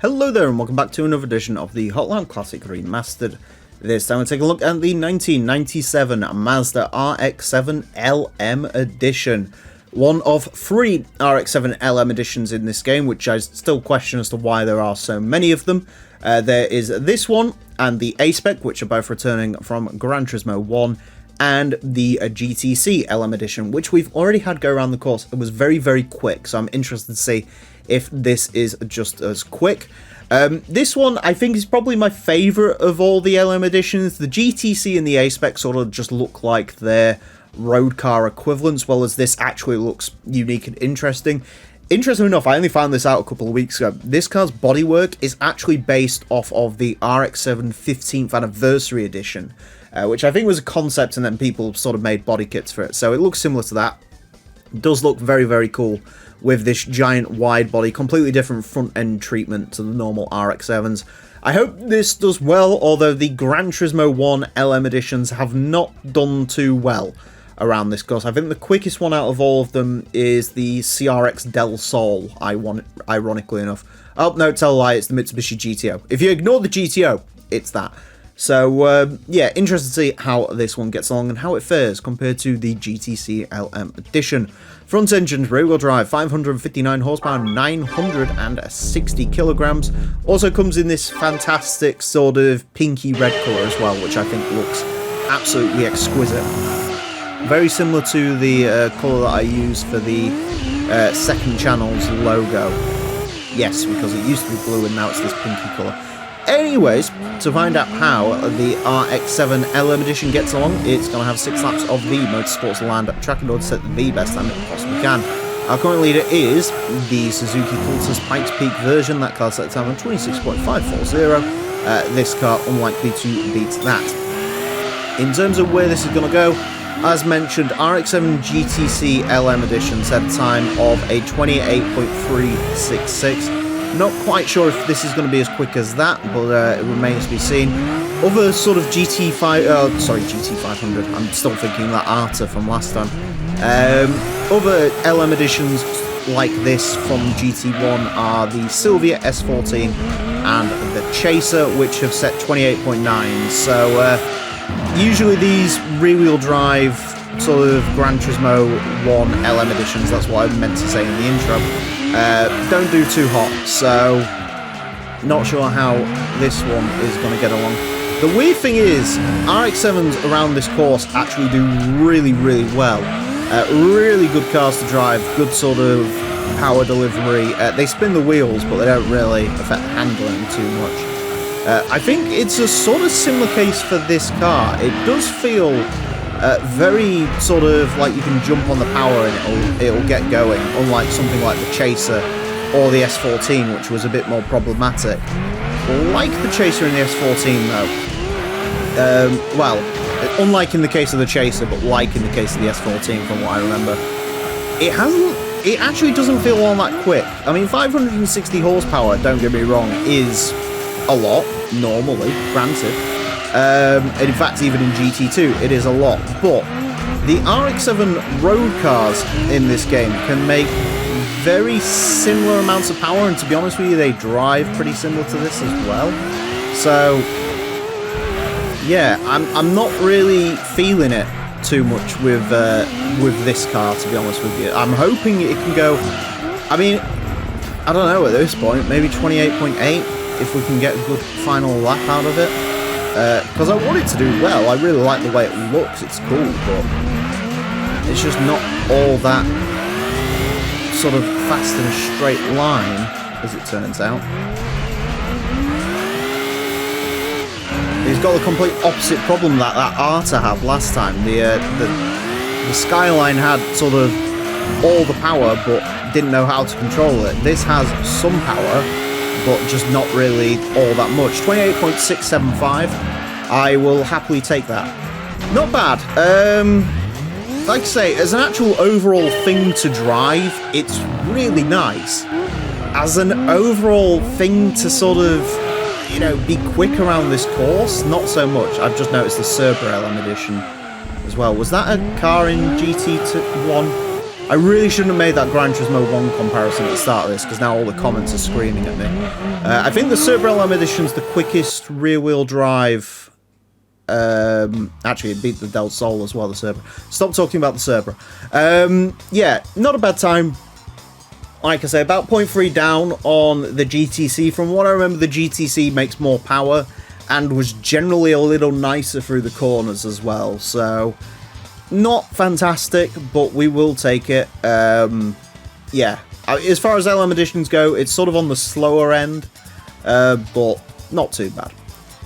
Hello there and welcome back to another edition of the Hotline Classic Remastered. This time we're taking a look at the 1997 Mazda RX-7 LM Edition. One of 3 RX-7 LM editions in this game, which I still question as to why there are so many of them. There is this one and the A-Spec, which are both returning from Gran Turismo 1, and the GTC LM edition, which we've already had go around the course. It was very, very quick, so I'm interested to see if this is just as quick. This one, I think, is probably my favourite of all the LM editions. The GTC and the A-Spec sort of just look like their road car equivalents, well as this actually looks unique and interesting. Interesting enough, I only found this out a couple of weeks ago. This car's bodywork is actually based off of the RX-7 15th Anniversary Edition, which I think was a concept and then people sort of made body kits for it. So it looks similar to that. It does look very, very cool with this giant wide body, completely different front end treatment to the normal RX-7s. I hope this does well, although the Gran Turismo 1 LM editions have not done too well around this course. I think the quickest one out of all of them is the CRX Del Sol, ironically enough. Oh, no, tell a lie, it's the Mitsubishi GTO. If you ignore the GTO, it's that. So, yeah, interested to see how this one gets along and how it fares compared to the GTC LM edition. Front engine, rear-wheel drive, 559 horsepower, 960 kilograms. Also comes in this fantastic sort of pinky red colour as well, which I think looks absolutely exquisite. Very similar to the colour that I use for the second channel's logo. Yes, because it used to be blue and now it's this pinky colour. Anyways, to find out how the RX-7 LM edition gets along, it's going to have 6 laps of the Motorsports Land track in order to set the best time it possibly can. Our current leader is the Suzuki Cultus Pikes Peak version. That car set time on 26.540. This car unlikely to beat that. In terms of where this is going to go, as mentioned, RX-7 GTC LM edition set a time of a 28.366. Not quite sure if this is going to be as quick as that, but it remains to be seen. Other sort of GT500, I'm still thinking that Arta from last time. Other LM editions like this from GT1 are the Silvia S14 and the Chaser, which have set 28.9. So usually these rear-wheel drive sort of Gran Turismo 1 LM editions, that's what I meant to say in the intro, don't do too hot, so not sure how this one is going to get along. The weird thing is, RX-7s around this course actually do really, really well. Really good cars to drive, good sort of power delivery. They spin the wheels, but they don't really affect the handling too much. I think it's a sort of similar case for this car. It does feel very sort of like you can jump on the power and it'll get going, unlike something like the Chaser or the S14, which was a bit more problematic. Like the Chaser and the S14 though, well, unlike in the case of the Chaser, but like in the case of the S14 from what I remember, it actually doesn't feel all that quick. I mean, 560 horsepower, don't get me wrong, is a lot, normally, granted. And in fact, even in GT2, it is a lot. But the RX-7 road cars in this game can make very similar amounts of power, and to be honest with you, they drive pretty similar to this as well. So, yeah, I'm not really feeling it too much with this car, to be honest with you. I'm hoping it can go. I mean, I don't know at this point. Maybe 28.8 if we can get a good final lap out of it. Because I want it to do well. I really like the way it looks, it's cool, but it's just not all that sort of fast in a straight line, as it turns out. He's got the complete opposite problem that Arta had last time. The Skyline had sort of all the power, but didn't know how to control it. This has some power, but just not really all that much. 28.675. I will happily take that. Not bad. Like I say, as an actual overall thing to drive, it's really nice. As an overall thing to sort of, you know, be quick around this course, not so much. I've just noticed the Cerber LM edition as well. Was that a car in GT1? I really shouldn't have made that Gran Turismo 1 comparison at the start of this, because now all the comments are screaming at me. I think the Cerebral LM Edition's the quickest rear-wheel drive. Actually, it beat the Del Sol as well, the Cerebra. Stop talking about the Cerebra. Yeah, not a bad time. Like I say, about 0.3 down on the GTC. From what I remember, the GTC makes more power and was generally a little nicer through the corners as well. So, not fantastic, but we will take it. Yeah, as far as LM editions go, it's sort of on the slower end, but not too bad.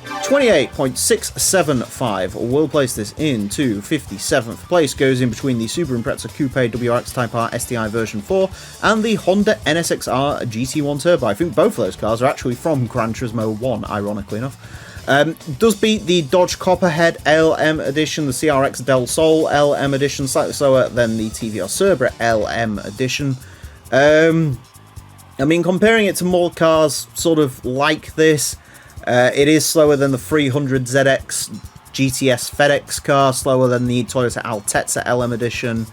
28.675. We'll place this into 57th place. Goes in between the Subaru Impreza Coupe WRX Type R STI version 4 and the Honda NSX-R GT1 Turbo. I think both of those cars are actually from Gran Turismo 1, ironically enough. Does beat the Dodge Copperhead LM edition, the CRX Del Sol LM edition, slightly slower than the TVR Cerebra LM edition. I mean, comparing it to more cars sort of like this, it is slower than the 300ZX GTS FedEx car, slower than the Toyota Altezza LM edition,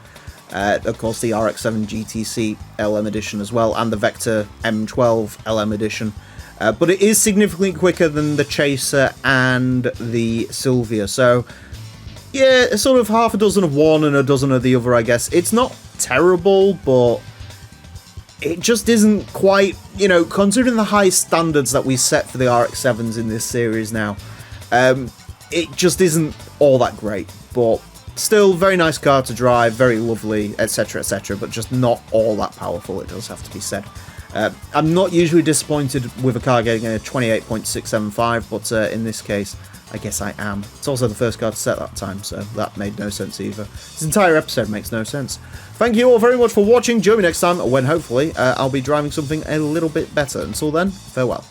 of course the RX-7 GTC LM edition as well, and the Vector M12 LM edition. But it is significantly quicker than the Chaser and the Silvia, so yeah, sort of half a dozen of one and a dozen of the other, I guess. It's not terrible, but it just isn't quite, you know, considering the high standards that we set for the RX-7s in this series now, it just isn't all that great, but still very nice car to drive, very lovely, etc, etc, but just not all that powerful, it does have to be said. I'm not usually disappointed with a car getting a 28.675, but in this case, I guess I am. It's also the first car to set that time, so that made no sense either. This entire episode makes no sense. Thank you all very much for watching. Join me next time when hopefully I'll be driving something a little bit better. Until then, farewell.